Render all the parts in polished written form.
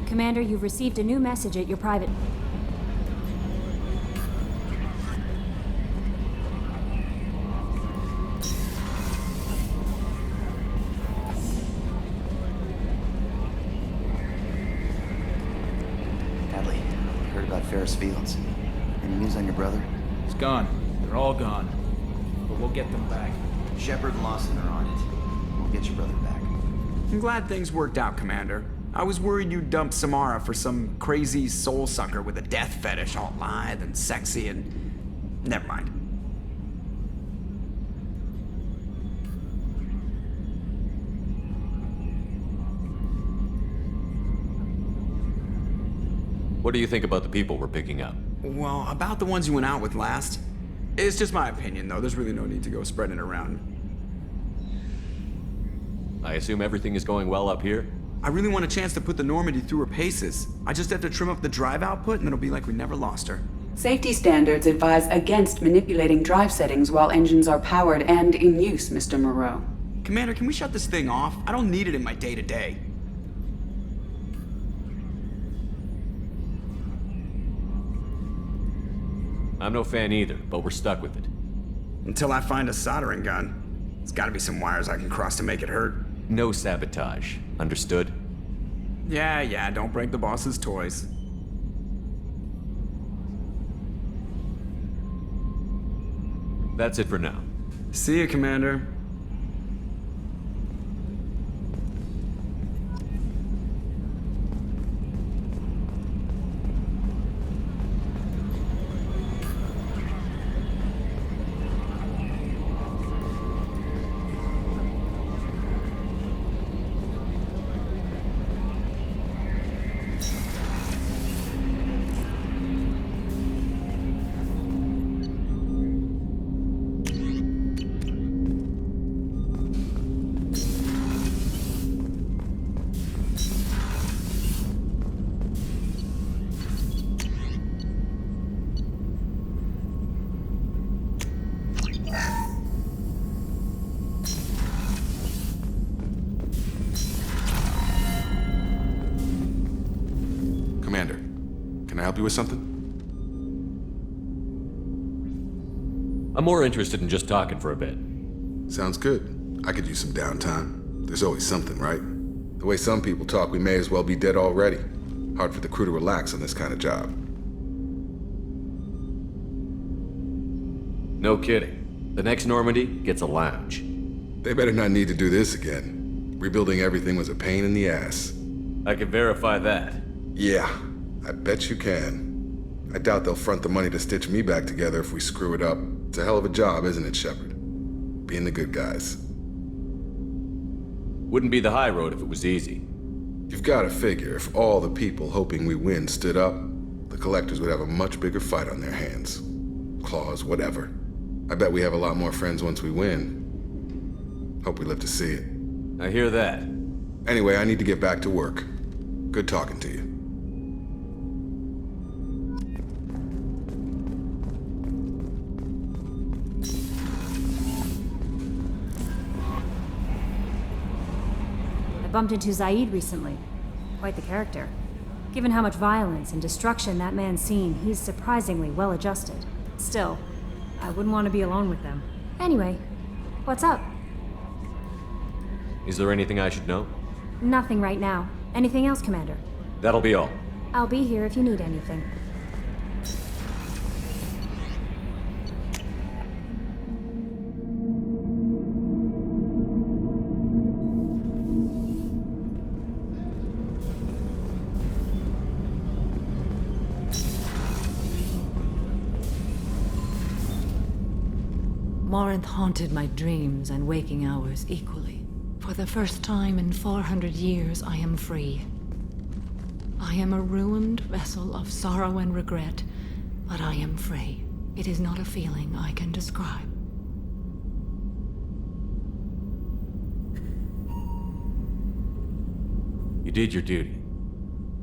Commander, you've received a new message at your private... Hadley, heard about Ferris Fields. Any news on your brother? He's gone. They're all gone. But we'll get them back. Shepard and Lawson are on it. We'll get your brother back. I'm glad things worked out, Commander. I was worried you'd dump Samara for some crazy soul sucker with a death fetish all lithe and sexy and... Never mind. What do you think about the people we're picking up? Well, about the ones you went out with last. It's just my opinion, though. There's really no need to go spreading it around. I assume everything is going well up here? I really want a chance to put the Normandy through her paces. I just have to trim up the drive output and it'll be like we never lost her. Safety standards advise against manipulating drive settings while engines are powered and in use, Mr. Moreau. Commander, can we shut this thing off? I don't need it in my day-to-day. I'm no fan either, but we're stuck with it. Until I find a soldering gun. There's gotta be some wires I can cross to make it hurt. No sabotage. Understood? Yeah, don't break the boss's toys. That's it for now. See you, Commander. Commander, can I help you with something? I'm more interested in just talking for a bit. Sounds good. I could use some downtime. There's always something, right? The way some people talk, we may as well be dead already. Hard for the crew to relax on this kind of job. No kidding. The next Normandy gets a lounge. They better not need to do this again. Rebuilding everything was a pain in the ass. I can verify that. Yeah, I bet you can. I doubt they'll front the money to stitch me back together if we screw it up. It's a hell of a job, isn't it, Shepard? Being the good guys. Wouldn't be the high road if it was easy. You've got to figure, if all the people hoping we win stood up, the collectors would have a much bigger fight on their hands. Claws, whatever. I bet we have a lot more friends once we win. Hope we live to see it. I hear that. Anyway, I need to get back to work. Good talking to you. I bumped into Zaid recently. Quite the character. Given how much violence and destruction that man's seen, he's surprisingly well adjusted. Still, I wouldn't want to be alone with them. Anyway, what's up? Is there anything I should know? Nothing right now. Anything else, Commander? That'll be all. I'll be here if you need anything. Morinth haunted my dreams and waking hours equally. For the first time in 400 years, I am free. I am a ruined vessel of sorrow and regret, but I am free. It is not a feeling I can describe. You did your duty.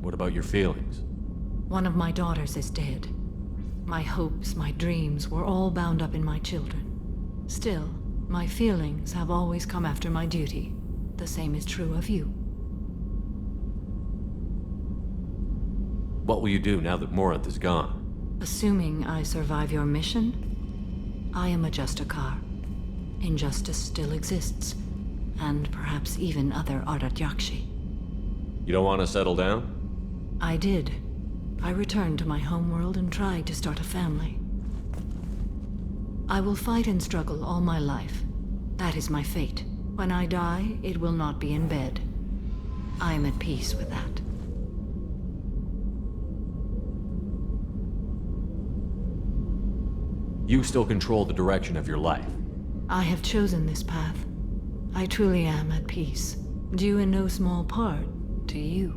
What about your feelings? One of my daughters is dead. My hopes, my dreams were all bound up in my children. Still, my feelings have always come after my duty. The same is true of you. What will you do now that Morinth is gone? Assuming I survive your mission, I am a Justicar. Injustice still exists, and perhaps even other Ardat-Yakshi. You don't want to settle down? I did. I returned to my homeworld and tried to start a family. I will fight and struggle all my life. That is my fate. When I die, it will not be in bed. I am at peace with that. You still control the direction of your life. I have chosen this path. I truly am at peace, due in no small part to you.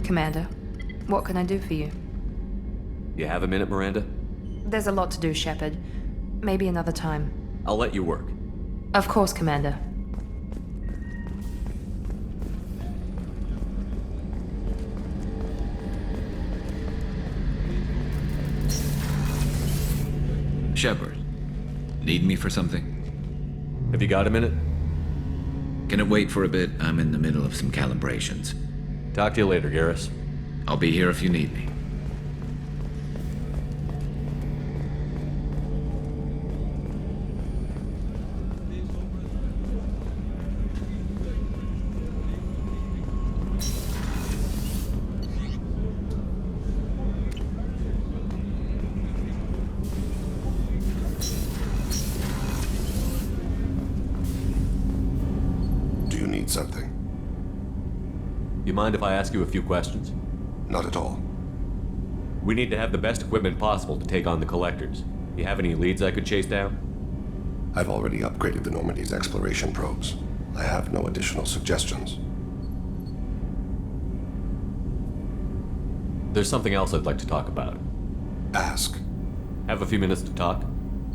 Commander, what can I do for you? You have a minute, Miranda? There's a lot to do, Shepard. Maybe another time. I'll let you work. Of course, Commander. Shepard, need me for something? Have you got a minute? Can it wait for a bit? I'm in the middle of some calibrations. Talk to you later, Garrus. I'll be here if you need me. Do you need something? You mind if I ask you a few questions? Not at all. We need to have the best equipment possible to take on the Collectors. You have any leads I could chase down? I've already upgraded the Normandy's exploration probes. I have no additional suggestions. There's something else I'd like to talk about. Ask. Have a few minutes to talk?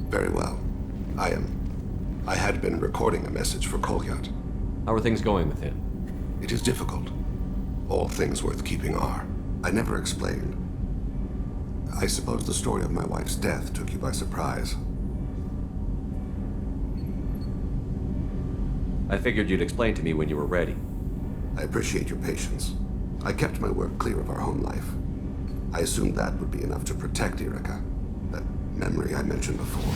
Very well. I had been recording a message for Kolyat. How are things going with him? It is difficult. All things worth keeping are. I never explained. I suppose the story of my wife's death took you by surprise. I figured you'd explain to me when you were ready. I appreciate your patience. I kept my work clear of our home life. I assumed that would be enough to protect Irika. That memory I mentioned before.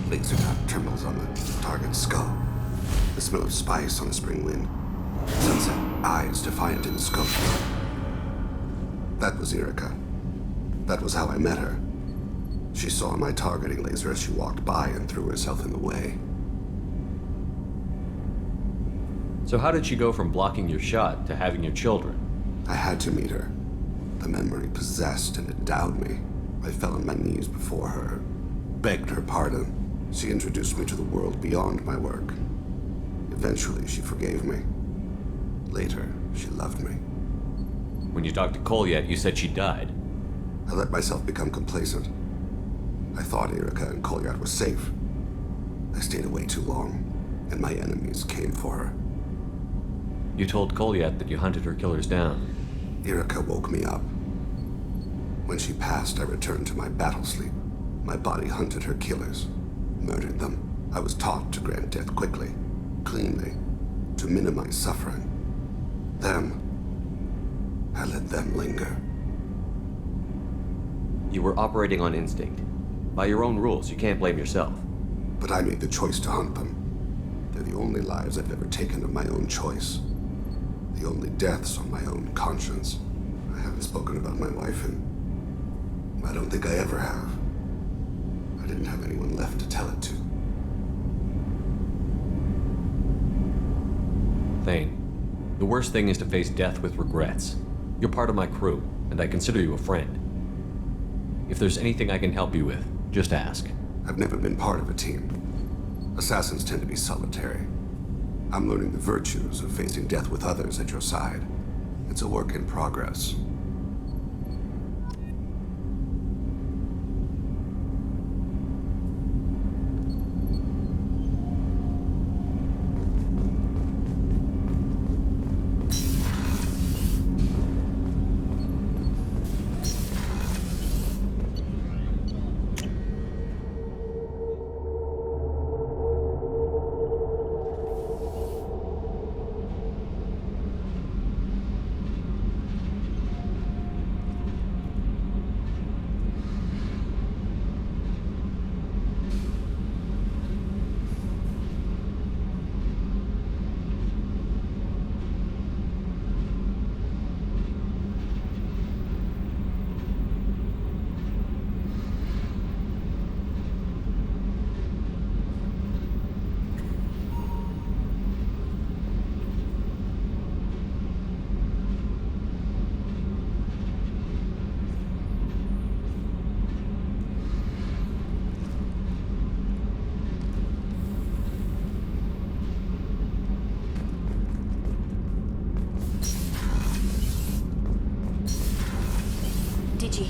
Laser dot terminals on the target's skull. The smell of spice on the spring wind. Sunset eyes defiant in scope. That was Irika. That was how I met her. She saw my targeting laser as she walked by and threw herself in the way. So how did she go from blocking your shot to having your children? I had to meet her. The memory possessed and endowed me. I fell on my knees before her, begged her pardon. She introduced me to the world beyond my work. Eventually, she forgave me. Later, she loved me. When you talked to Kolyat, you said she died. I let myself become complacent. I thought Irika and Kolyat were safe. I stayed away too long, and my enemies came for her. You told Kolyat that you hunted her killers down. Irika woke me up. When she passed, I returned to my battle sleep. My body hunted her killers, murdered them. I was taught to grant death quickly, cleanly, to minimize suffering. Them, I let them linger. You were operating on instinct. By your own rules, you can't blame yourself. But I made the choice to hunt them. They're the only lives I've ever taken of my own choice. The only deaths on my own conscience. I haven't spoken about my wife, and I don't think I ever have. I didn't have anyone left to tell it to. Thane, the worst thing is to face death with regrets. You're part of my crew, and I consider you a friend. If there's anything I can help you with, just ask. I've never been part of a team. Assassins tend to be solitary. I'm learning the virtues of facing death with others at your side. It's a work in progress.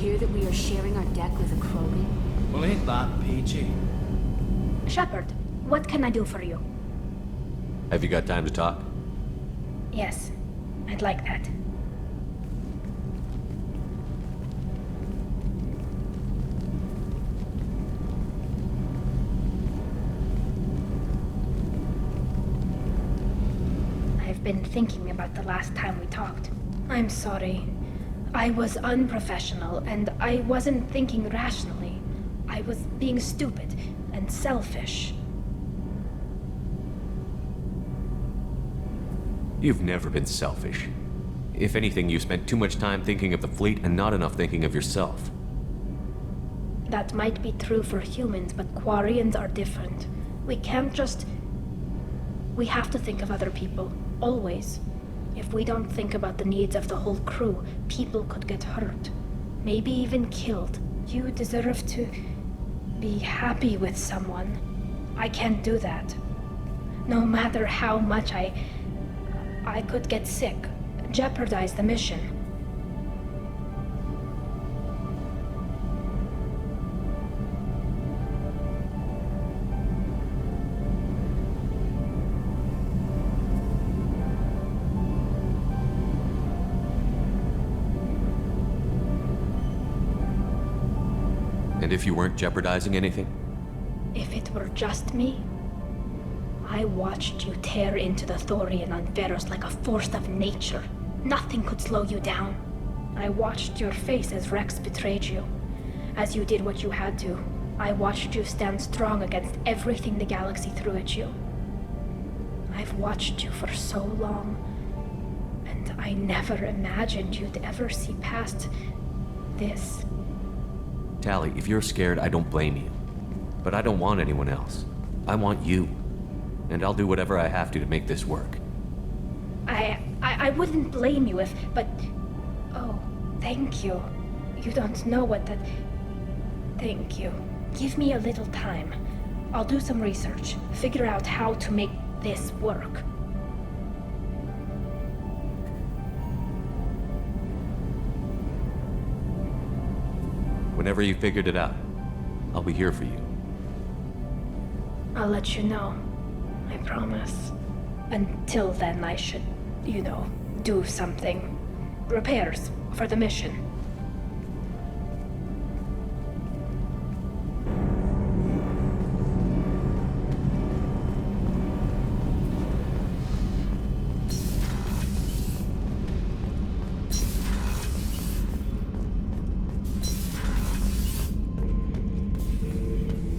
hear that we are sharing our deck with a Krogan? Well, ain't that peachy? Shepard, what can I do for you? Have you got time to talk? Yes, I'd like that. I've been thinking about the last time we talked. I'm sorry. I was unprofessional, and I wasn't thinking rationally. I was being stupid and selfish. You've never been selfish. If anything, you spent too much time thinking of the fleet and not enough thinking of yourself. That might be true for humans, but Quarians are different. We can't just... We have to think of other people, always. If we don't think about the needs of the whole crew, people could get hurt. Maybe even killed. You deserve to be happy with someone. I can't do that. No matter how much I could get sick, jeopardize the mission. And if you weren't jeopardizing anything? If it were just me, I watched you tear into the Thorian on Veros like a force of nature. Nothing could slow you down. I watched your face as Rex betrayed you. As you did what you had to, I watched you stand strong against everything the galaxy threw at you. I've watched you for so long, and I never imagined you'd ever see past this. Tally, if you're scared, I don't blame you. But I don't want anyone else. I want you. And I'll do whatever I have to make this work. I wouldn't blame you if, but... Oh, thank you. You don't know what that... Thank you. Give me a little time. I'll do some research, figure out how to make this work. Whenever you figured it out, I'll be here for you. I'll let you know. I promise. Until then, I should, do something. Repairs for the mission.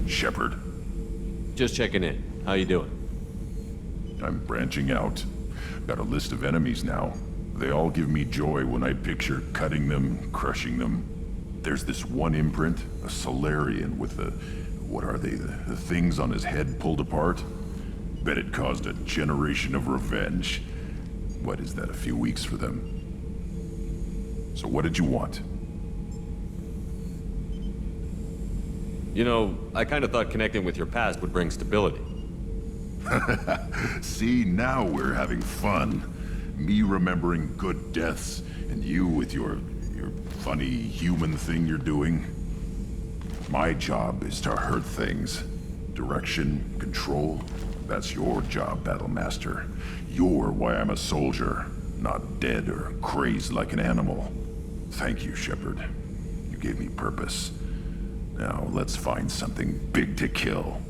Shepard. Just checking in. How you doing? I'm branching out. Got a list of enemies now. They all give me joy when I picture cutting them, crushing them. There's this one imprint, a Solarian with the... what are they? The things on his head pulled apart? Bet it caused a generation of revenge. What is that, a few weeks for them? So what did you want? You know, I kind of thought connecting with your past would bring stability. See, now we're having fun. Me remembering good deaths, and you with your funny human thing you're doing. My job is to hurt things. Direction, control, that's your job, Battlemaster. You're why I'm a soldier, not dead or crazed like an animal. Thank you, Shepard. You gave me purpose. Now, let's find something big to kill.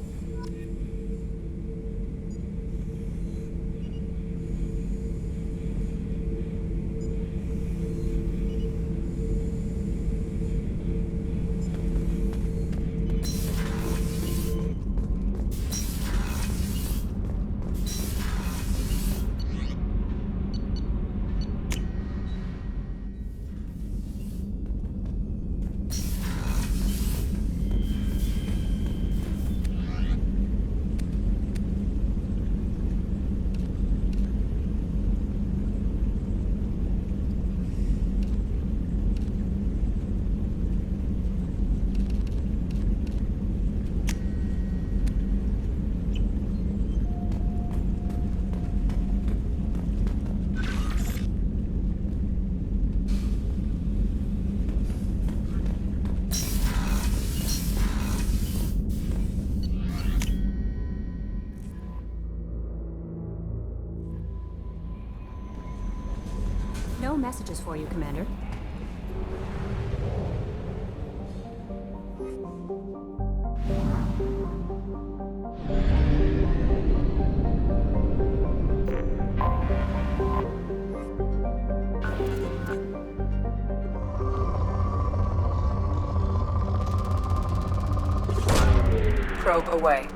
No messages for you, Commander. Probe away.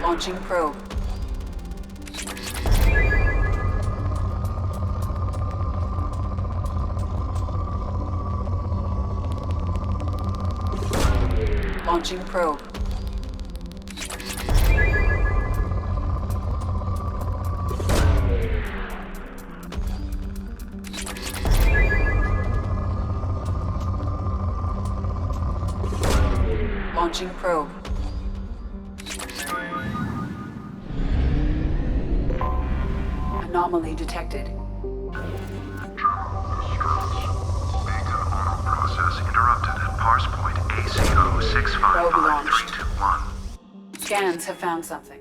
Launching probe. Launching probe. Launching probe. Anomaly detected. Process interrupted at parse point ACO 655321. Scans have found something.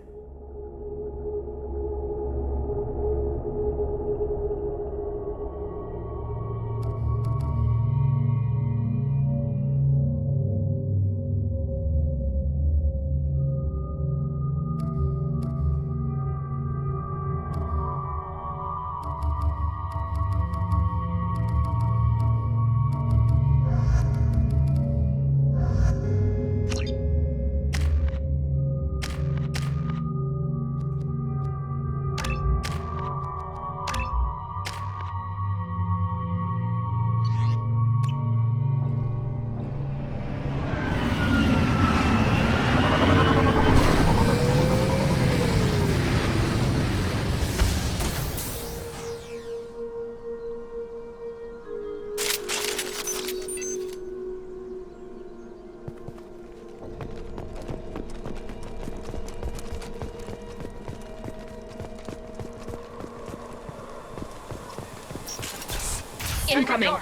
Incoming.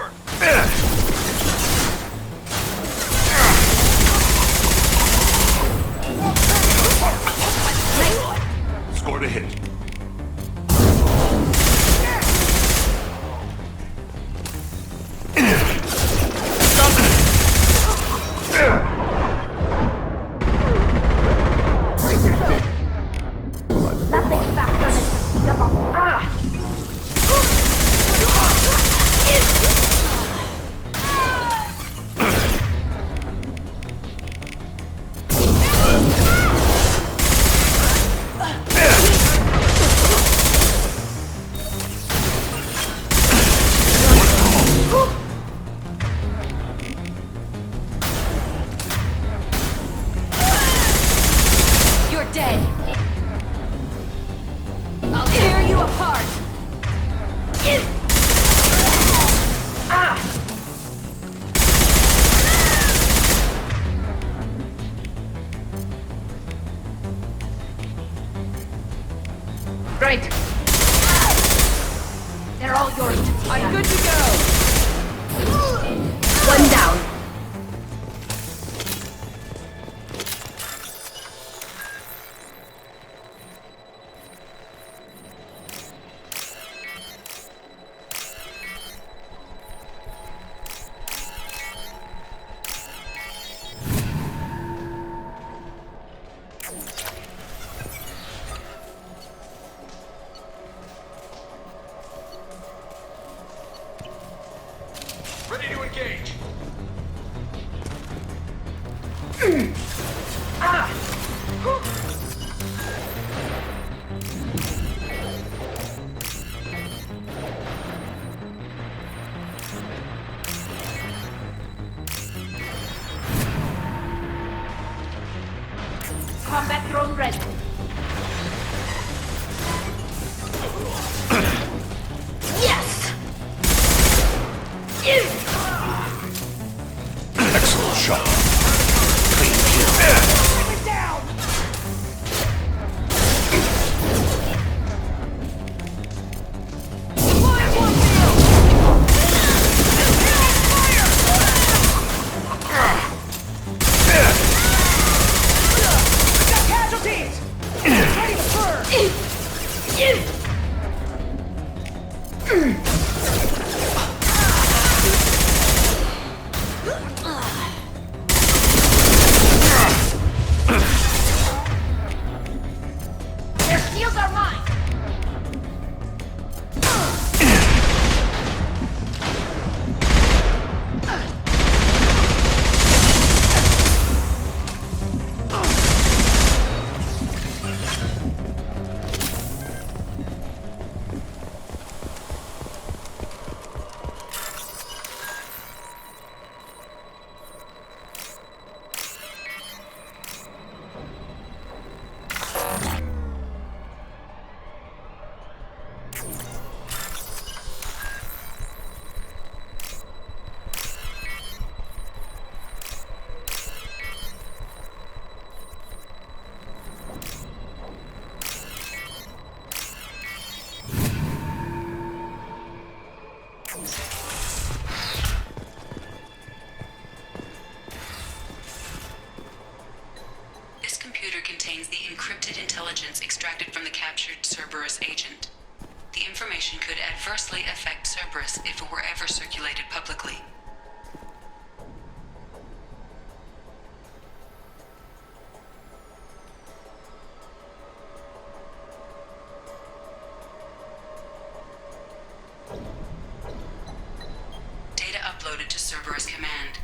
Scored a hit. Nothing faster than to speed up a... You're dead. I'll tear you apart. Great. They're all yours. I'm good to go. One down. Ready to engage. Combat drone ready. Yes! Excellent shot. Clean kill. Their shields are mine! This computer contains the encrypted intelligence extracted from the captured Cerberus agent. The information could adversely affect Cerberus if it were ever circulated publicly. Data uploaded to Cerberus Command.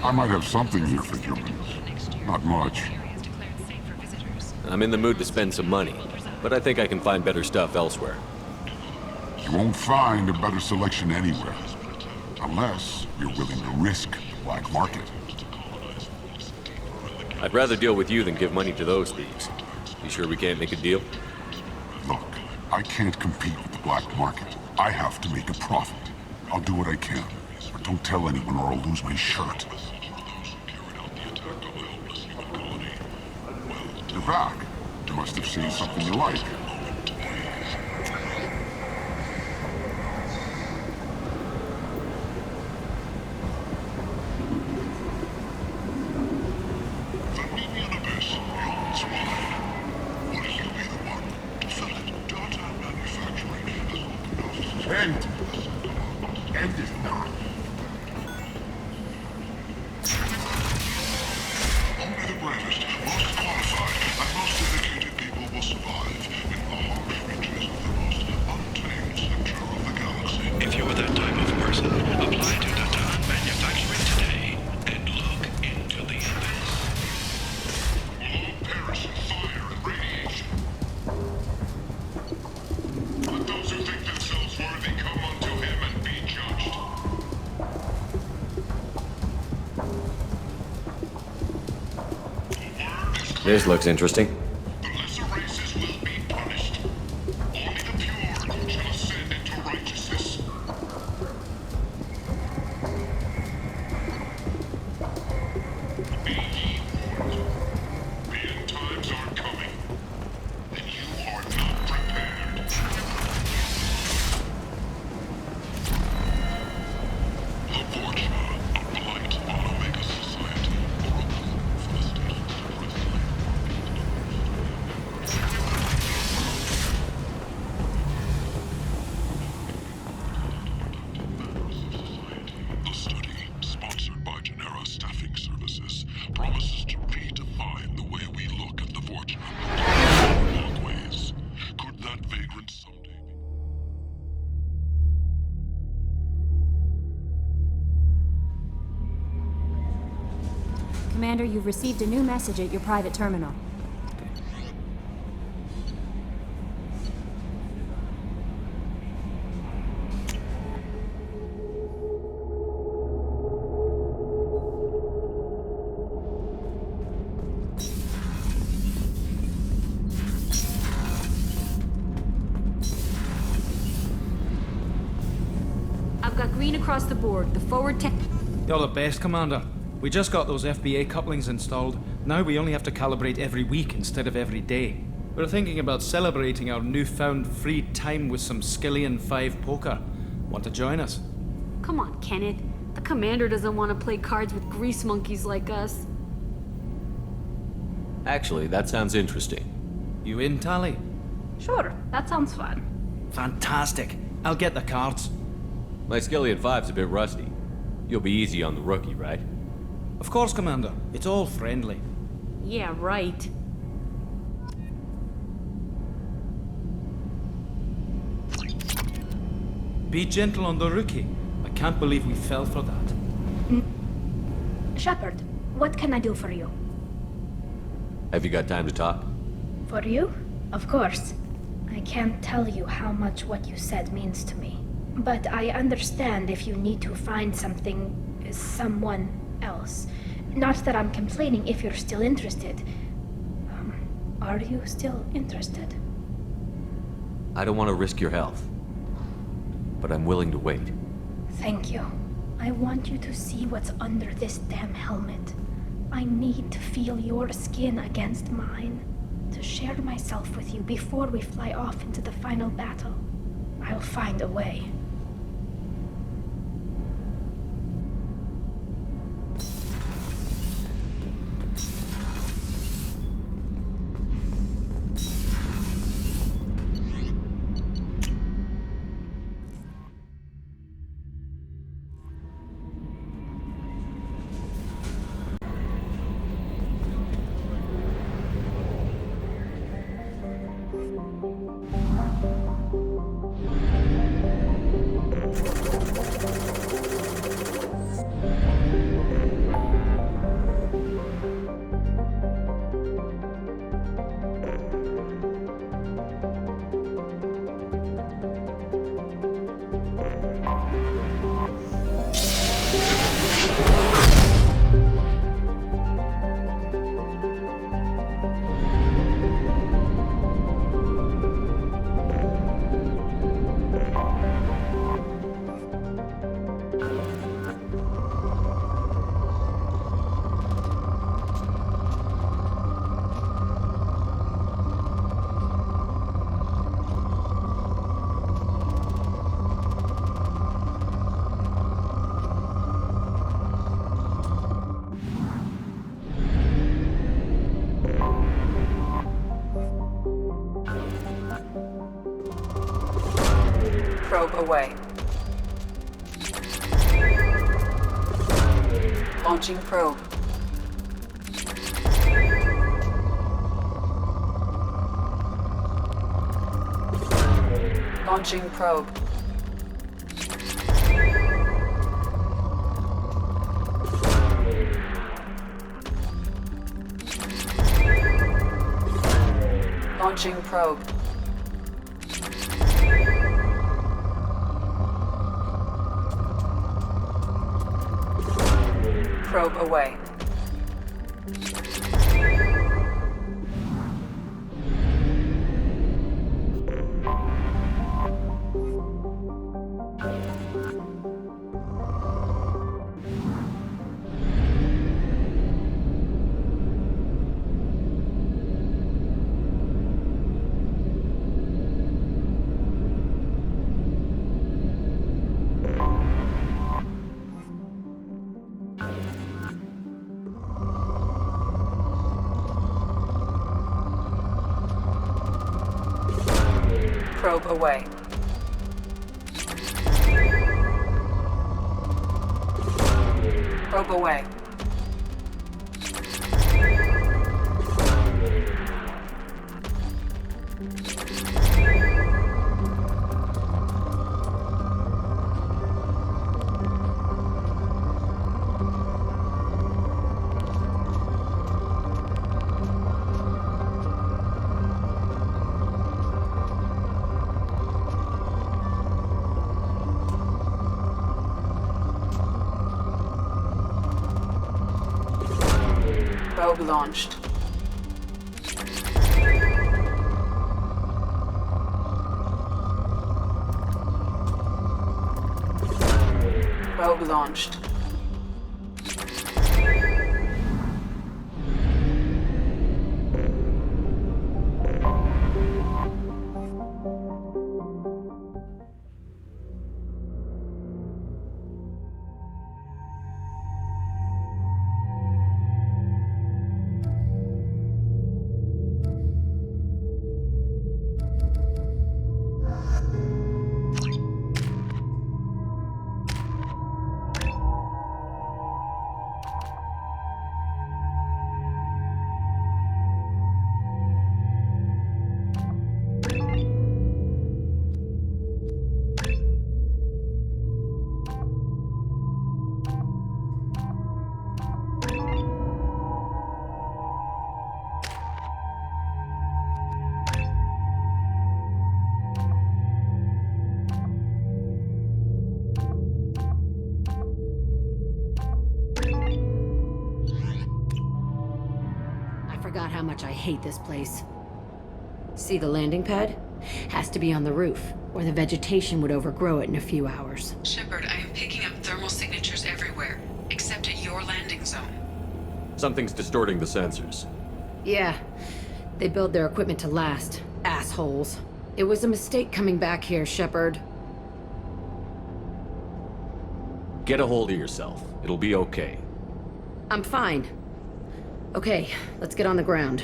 I might have something here for humans. Not much. I'm in the mood to spend some money, but I think I can find better stuff elsewhere. You won't find a better selection anywhere. Unless you're willing to risk the black market. I'd rather deal with you than give money to those thieves. You sure we can't make a deal? Look, I can't compete with the black market. I have to make a profit. I'll do what I can. But don't tell anyone or I'll lose my shirt. You're back. You must have seen something you like. End is not. Only the bravest, most qualified, and most dedicated people will survive in the harsh reaches of the most untamed sector of the galaxy. If you're that type of person, apply to Datan Manufacturing today and look into the abyss. We'll all perish in fire and radiation. Let those who think themselves worthy come unto him and be judged. This looks interesting. The lesser races will be punished. Only the pure shall ascend into righteousness. Be ye warned. The end times are coming, and you are not prepared. The Vorcha, a blight on Omega society, or a bloom for the stations to press life. The study, sponsored by Genera Staffing Services, promises to redefine the way we look at the Vorcha walkways. Could that vagrant someday be? Commander, you've received a new message at your private terminal. I've got green across the board. The forward tech. You're the best, Commander. We just got those FBA couplings installed. Now we only have to calibrate every week instead of every day. We're thinking about celebrating our newfound free time with some Skillian 5 poker. Want to join us? Come on, Kenneth. The commander doesn't want to play cards with grease monkeys like us. Actually, that sounds interesting. You in, Tally? Sure, that sounds fun. Fantastic. I'll get the cards. My Skillian 5's a bit rusty. You'll be easy on the rookie, right? Of course, Commander. It's all friendly. Yeah, right. Be gentle on the rookie. I can't believe we fell for that. Shepard, what can I do for you? Have you got time to talk? For you? Of course. I can't tell you how much what you said means to me. But I understand if you need to find someone else. Not that I'm complaining if you're still interested. Are you still interested? I don't want to risk your health, but I'm willing to wait. Thank you. I want you to see what's under this damn helmet. I need to feel your skin against mine, to share myself with you before we fly off into the final battle. I'll find a way. Probe away. Launching probe. Launching probe. Launching probe. Probe away. Probe away. Probe away. Probe launched. Probe launched. Forgot how much I hate this place. See the landing pad? Has to be on the roof, or the vegetation would overgrow it in a few hours. Shepard, I am picking up thermal signatures everywhere, except at your landing zone. Something's distorting the sensors. Yeah, they build their equipment to last. Assholes. It was a mistake coming back here, Shepard. Get a hold of yourself. It'll be okay. I'm fine. Okay, let's get on the ground.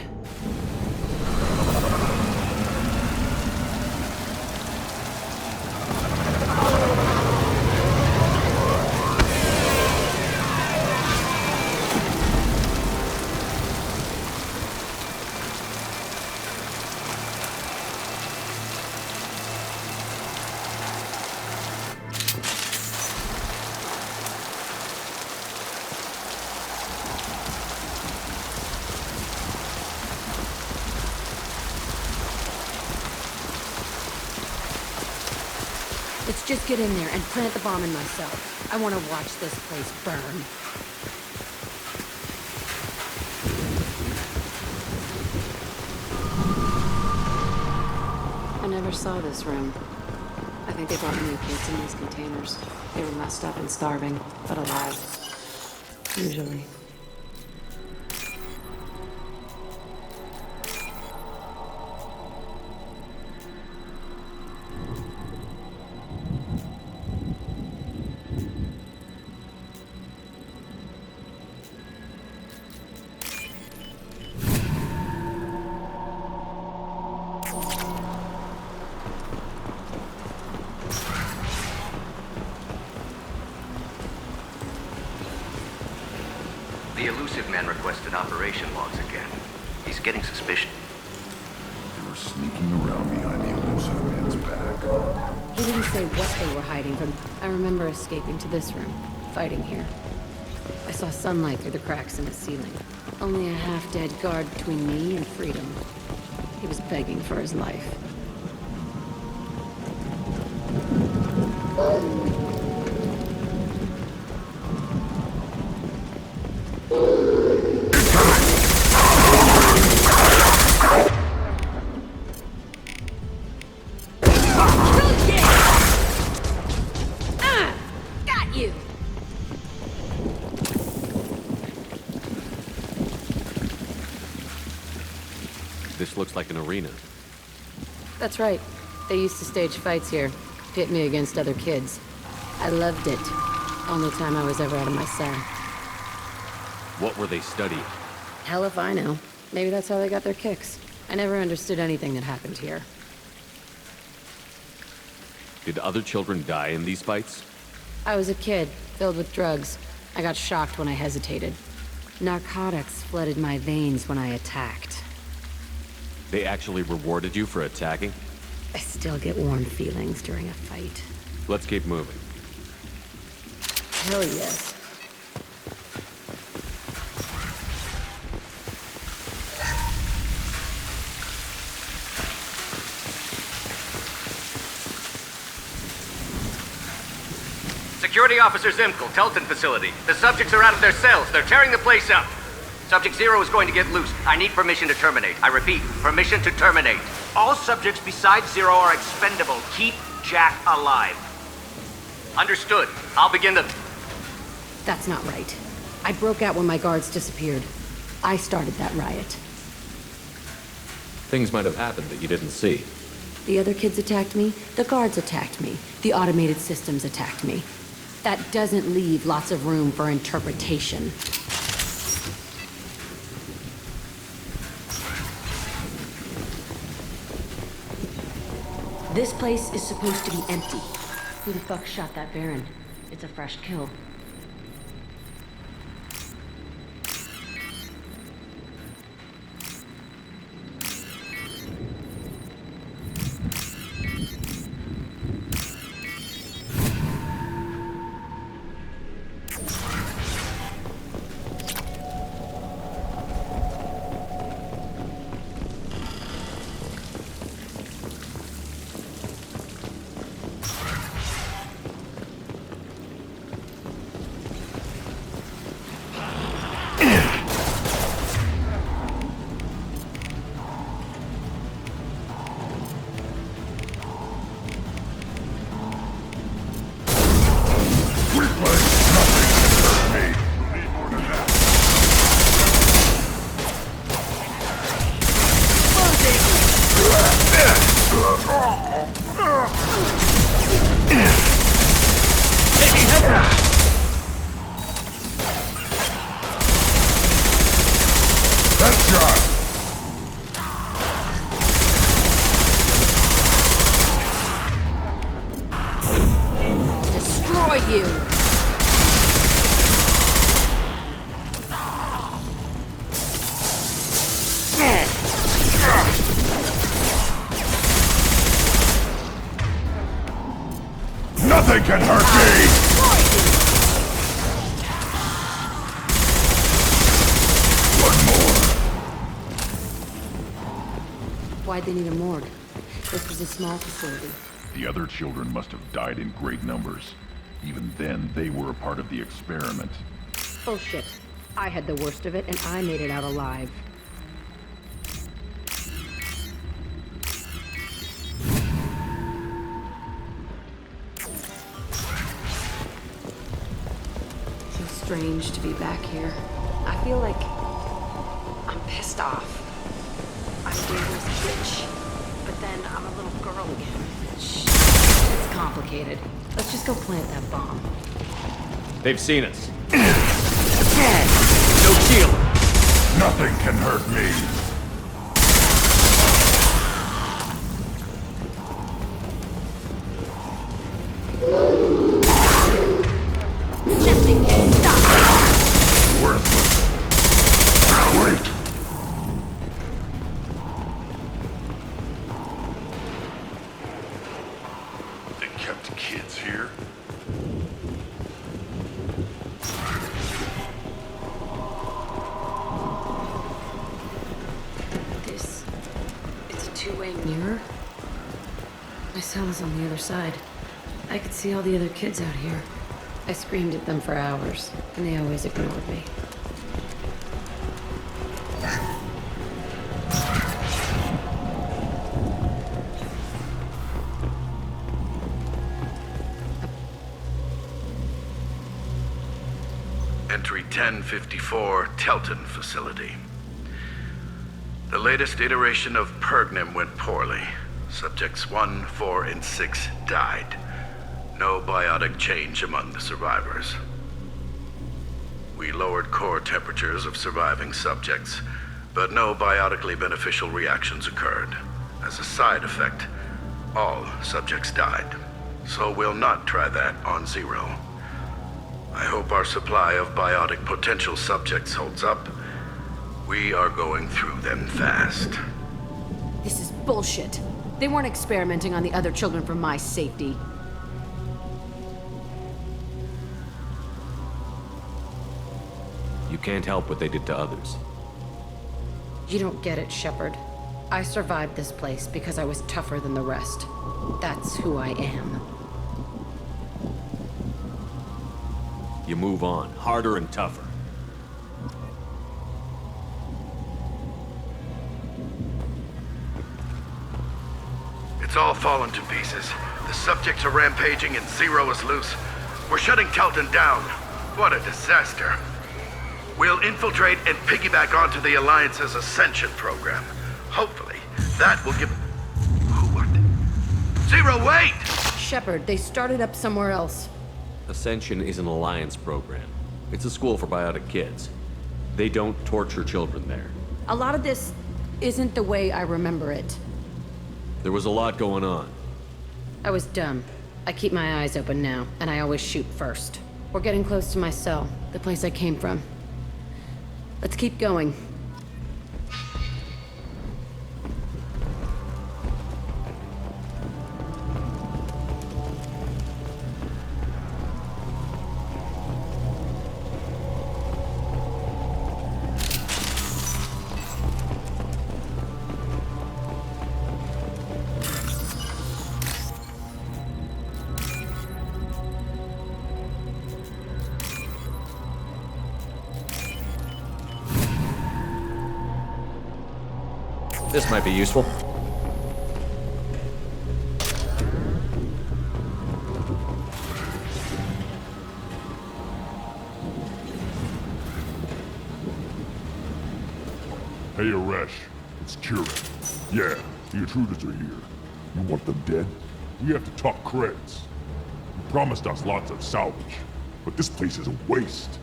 Let's just get in there and plant the bomb in myself. I want to watch this place burn. I never saw this room. I think they brought new kids in these containers. They were messed up and starving, but alive. Usually. The elusive man requested operation logs again. He's getting suspicious. They were sneaking around behind the elusive man's back. He didn't say what they were hiding from. I remember escaping to this room, fighting here. I saw sunlight through the cracks in the ceiling. Only a half-dead guard between me and freedom. He was begging for his life. This looks like an arena. That's right. They used to stage fights here, pit me against other kids. I loved it. Only time I was ever out of my cell. What were they studying? Hell if I know. Maybe that's how they got their kicks. I never understood anything that happened here. Did other children die in these fights? I was a kid, filled with drugs. I got shocked when I hesitated. Narcotics flooded my veins when I attacked. They actually rewarded you for attacking? I still get warm feelings during a fight. Let's keep moving. Hell yes. Security Officer Zimkel, Telton facility. The subjects are out of their cells. They're tearing the place up. Subject Zero is going to get loose. I need permission to terminate. I repeat, permission to terminate. All subjects besides Zero are expendable. Keep Jack alive. Understood. I'll begin the... That's not right. I broke out when my guards disappeared. I started that riot. Things might have happened that you didn't see. The other kids attacked me. The guards attacked me. The automated systems attacked me. That doesn't leave lots of room for interpretation. This place is supposed to be empty. Who the fuck shot that Baron? It's a fresh kill. Nothing can hurt me! One more. Why'd they need a morgue? This was a small facility. The other children must have died in great numbers. Even then, they were a part of the experiment. Bullshit. I had the worst of it, and I made it out alive. Strange to be back here. I feel like I'm pissed off. I'm a dangerous bitch, but then I'm a little girl again. Shh. It's complicated. Let's just go plant that bomb. They've seen us. No shield. Nothing can hurt me. Nothing can stop. Worthless. cell is on the other side. I could see all the other kids out here. I screamed at them for hours, and they always ignored me. Entry 1054, Telton facility. The latest iteration of Pergnim went poorly. Subjects 1, 4, and 6 died. No biotic change among the survivors. We lowered core temperatures of surviving subjects, but no biotically beneficial reactions occurred. As a side effect, all subjects died. So we'll not try that on Zero. I hope our supply of biotic potential subjects holds up. We are going through them fast. This is bullshit. They weren't experimenting on the other children for my safety. You can't help what they did to others. You don't get it, Shepard. I survived this place because I was tougher than the rest. That's who I am. You move on, harder and tougher. It's all fallen to pieces. The subjects are rampaging and Zero is loose. We're shutting Telton down. What a disaster. We'll infiltrate and piggyback onto the Alliance's Ascension program. Hopefully, that will give... Who are they? Zero, wait! Shepard, they started up somewhere else. Ascension is an Alliance program. It's a school for biotic kids. They don't torture children there. A lot of this isn't the way I remember it. There was a lot going on. I was dumb. I keep my eyes open now, and I always shoot first. We're getting close to my cell, the place I came from. Let's keep going. This might be useful. Hey, Aresh. It's Kieran. Yeah, the intruders are here. You want them dead? We have to talk credits. You promised us lots of salvage, but this place is a waste.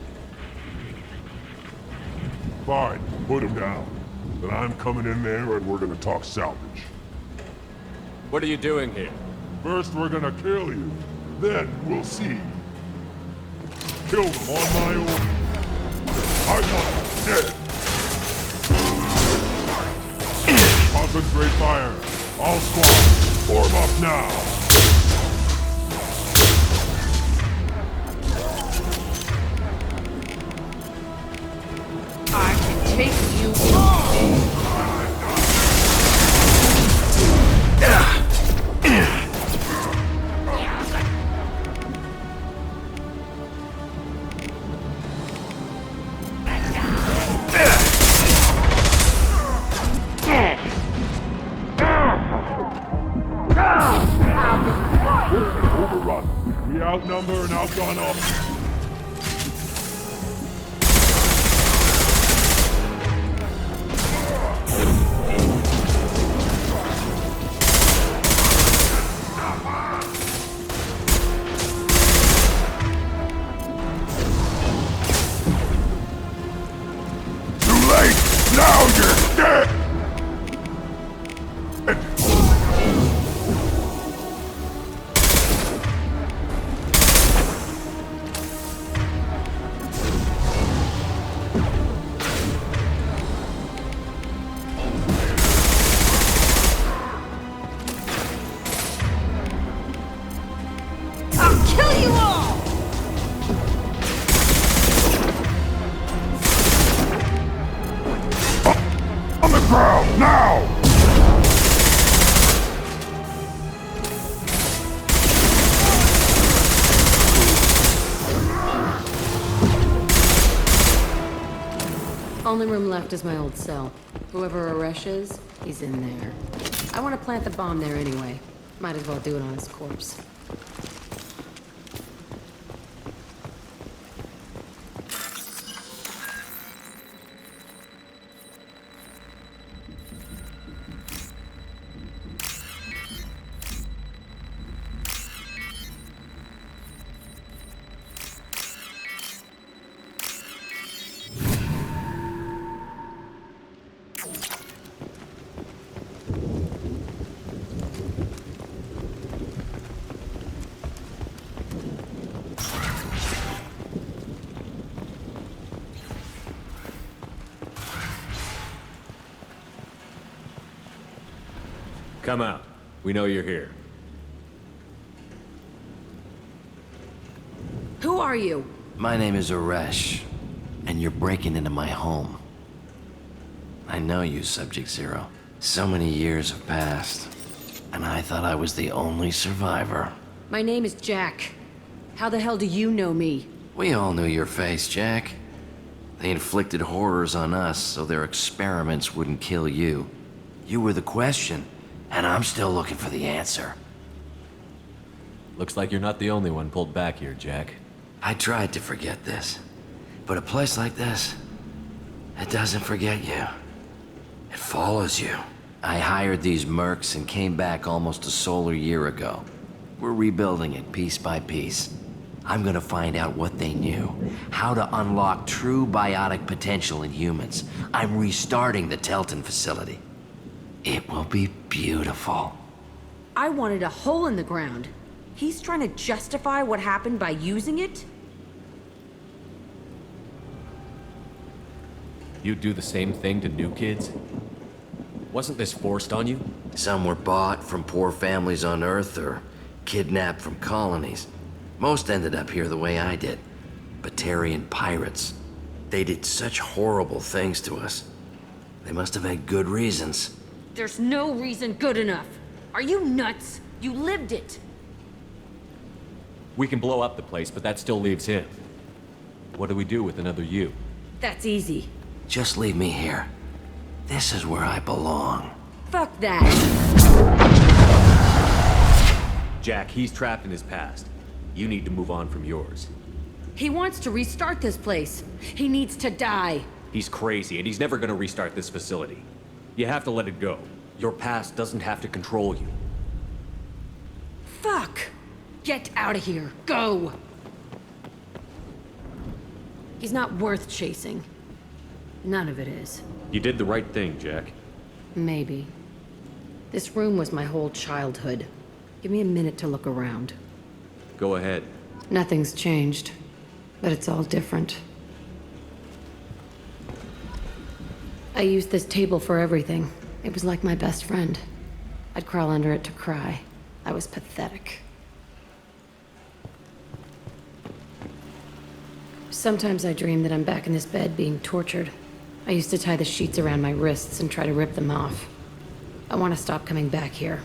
Fine, put them down. Then I'm coming in there and we're gonna talk salvage. What are you doing here? First we're gonna kill you. Then we'll see. Kill them on my order. I want them dead. Concentrate fire. All squads, form up now. I can take you all! Overrun. We outnumber and outgun all. Now you're dead! I'll kill you all! On the ground, now! Only room left is my old cell. Whoever Aresh is, he's in there. I want to plant the bomb there anyway. Might as well do it on his corpse. Come out. We know you're here. Who are you? My name is Aresh, and you're breaking into my home. I know you, Subject Zero. So many years have passed, and I thought I was the only survivor. My name is Jack. How the hell do you know me? We all knew your face, Jack. They inflicted horrors on us so their experiments wouldn't kill you. You were the question, and I'm still looking for the answer. Looks like you're not the only one pulled back here, Jack. I tried to forget this, but a place like this, it doesn't forget you. It follows you. I hired these mercs and came back almost a solar year ago. We're rebuilding it piece by piece. I'm gonna find out what they knew, how to unlock true biotic potential in humans. I'm restarting the Telton facility. It will be beautiful. I wanted a hole in the ground. He's trying to justify what happened by using it? You'd do the same thing to new kids? Wasn't this forced on you? Some were bought from poor families on Earth or kidnapped from colonies. Most ended up here the way I did. Batarian pirates. They did such horrible things to us. They must have had good reasons. There's no reason good enough. Are you nuts? You lived it. We can blow up the place, but that still leaves him. What do we do with another you? That's easy. Just leave me here. This is where I belong. Fuck that. Jack, he's trapped in his past. You need to move on from yours. He wants to restart this place. He needs to die. He's crazy, and he's never gonna restart this facility. You have to let it go. Your past doesn't have to control you. Fuck! Get out of here. Go! He's not worth chasing. None of it is. You did the right thing, Jack. Maybe. This room was my whole childhood. Give me a minute to look around. Go ahead. Nothing's changed, but it's all different. I used this table for everything. It was like my best friend. I'd crawl under it to cry. I was pathetic. Sometimes I dream that I'm back in this bed being tortured. I used to tie the sheets around my wrists and try to rip them off. I want to stop coming back here.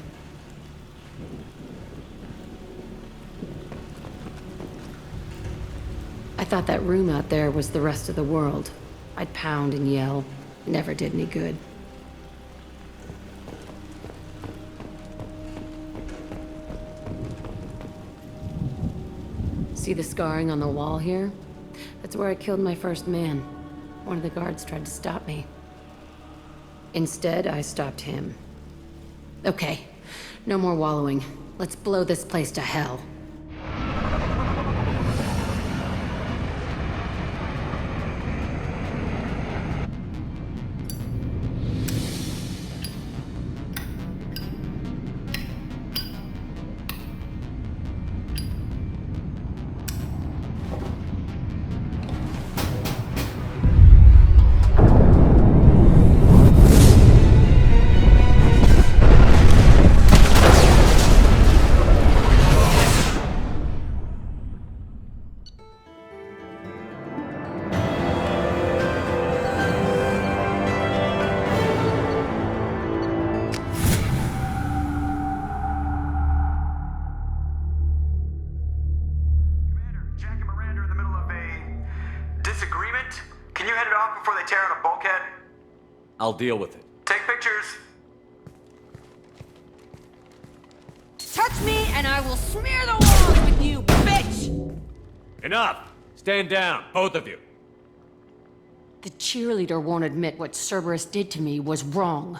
I thought that room out there was the rest of the world. I'd pound and yell. Never did any good. See the scarring on the wall here? That's where I killed my first man. One of the guards tried to stop me. Instead, I stopped him. Okay, no more wallowing. Let's blow this place to hell. Can you head it off before they tear out a bulkhead? I'll deal with it. Take pictures. Touch me and I will smear the walls with you, bitch! Enough! Stand down, both of you. The cheerleader won't admit what Cerberus did to me was wrong.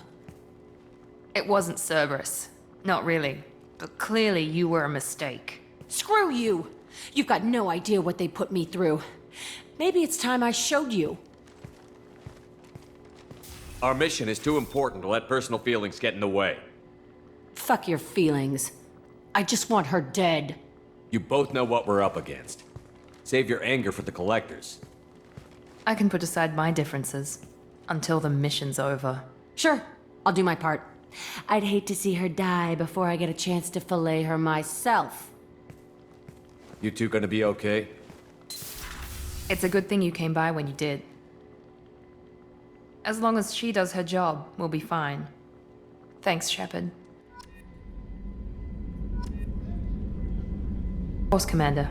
It wasn't Cerberus. Not really. But clearly you were a mistake. Screw you! You've got no idea what they put me through. Maybe it's time I showed you. Our mission is too important to let personal feelings get in the way. Fuck your feelings. I just want her dead. You both know what we're up against. Save your anger for the collectors. I can put aside my differences until the mission's over. Sure, I'll do my part. I'd hate to see her die before I get a chance to fillet her myself. You two gonna be okay? It's a good thing you came by when you did. As long as she does her job, we'll be fine. Thanks, Shepard. Of course, Commander.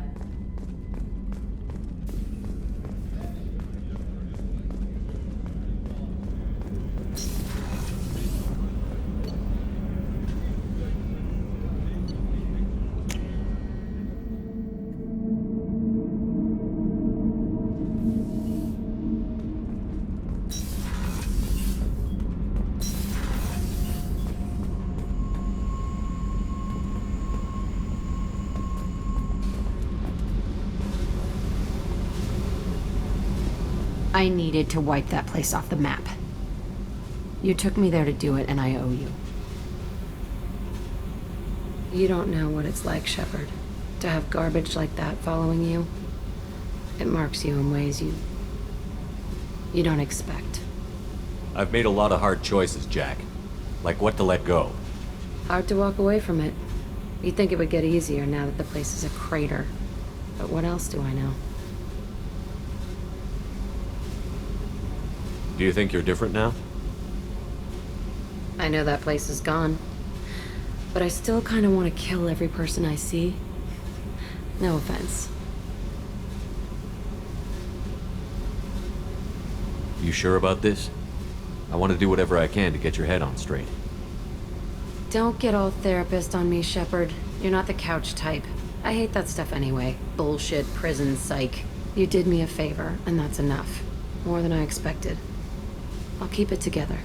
I needed to wipe that place off the map. You took me there to do it, and I owe you. You don't know what it's like, Shepard, to have garbage like that following you. It marks you in ways you don't expect. I've made a lot of hard choices, Jack. Like what to let go. Hard to walk away from it. You'd think it would get easier now that the place is a crater. But what else do I know? Do you think you're different now? I know that place is gone. But I still kind of want to kill every person I see. No offense. You sure about this? I want to do whatever I can to get your head on straight. Don't get all therapist on me, Shepard. You're not the couch type. I hate that stuff anyway. Bullshit, prison, psych. You did me a favor, and that's enough. More than I expected. I'll keep it together.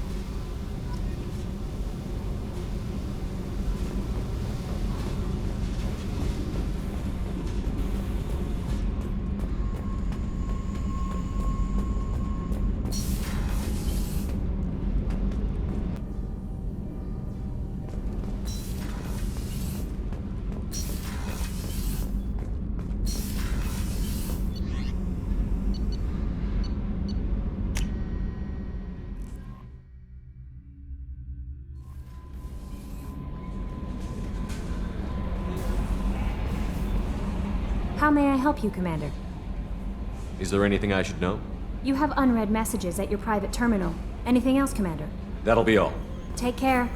How may I help you, Commander? Is there anything I should know? You have unread messages at your private terminal. Anything else, Commander? That'll be all. Take care.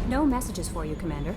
No messages for you, Commander.